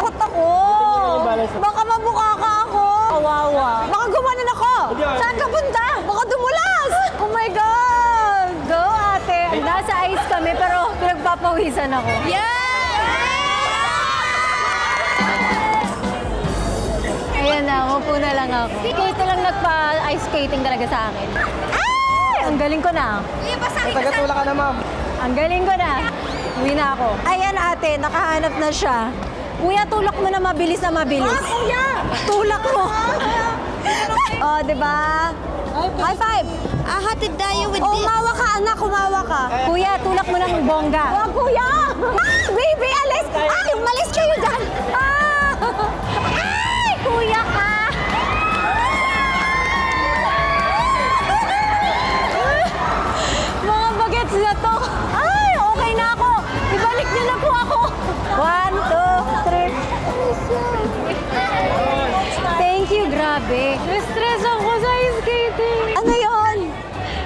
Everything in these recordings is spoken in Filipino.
Takot ako. Baka mabuka ka ako. Kawawa. Baka gumanon ako. Saan ka punta? Baka dumulas. Oh my God. Go, ate. Nasa ice kami pero pinagpapawisan ako. Ayan na, upo na lang ako. Ito lang nagpa-ice skating talaga sa akin. Ay! Ang galing ko na. Tagatula ka na, ma'am. Ang galing ko na. Uwi na ako. Ayan ate, nakahanap na siya. Kuya, tulak mo na mabilis na mabilis. Kuya! Tulak mo. Oh, di ba? High five! Hatid tayo with this. Umawa ka, anak. Umawa ka. Kuya, tulak mo ng bongga. Wag, kuya! Ah, baby, alis! Ay, umalis kayo dyan! Ah! Ay, kuya ka! Mga bagets na to. Ay, okay na ako. Ibalik niyo na po ako. 1, 2, 3. Thank you, grabe. Na-stress ako sa ice skating. Ano yon?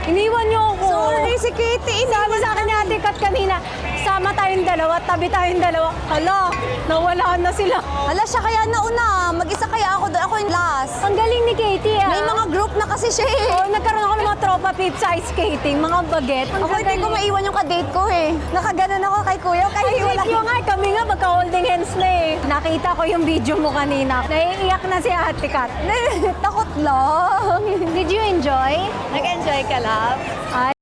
Iniwan niyo ako. Sorry, si Katie. Sabi sa akin ni Ate Kat kanina, sama tayong dalawa, tabi tayong dalawa. Hala, nawalaan na sila. Hala, siya kaya nauna. Mag-isa kaya ako doon. Ako yung last. Ang galing ni Katie, ah. May mga group na kasi siya eh. Oo, nagkaroon ako ng mga tropa peeps sa ice skating, mga baget. Ang Ako hindi ko maiwan yung kadate ko eh. Nakaganon ako kay kuya. Kaya Ay, wala. thank you nga. Kami nga magka-holding hands na eh. Nakita ko yung video mo kanina. Naiiyak na si Ate Kat. Takot lang. Did you enjoy? Nag-enjoy ka, love? Ay,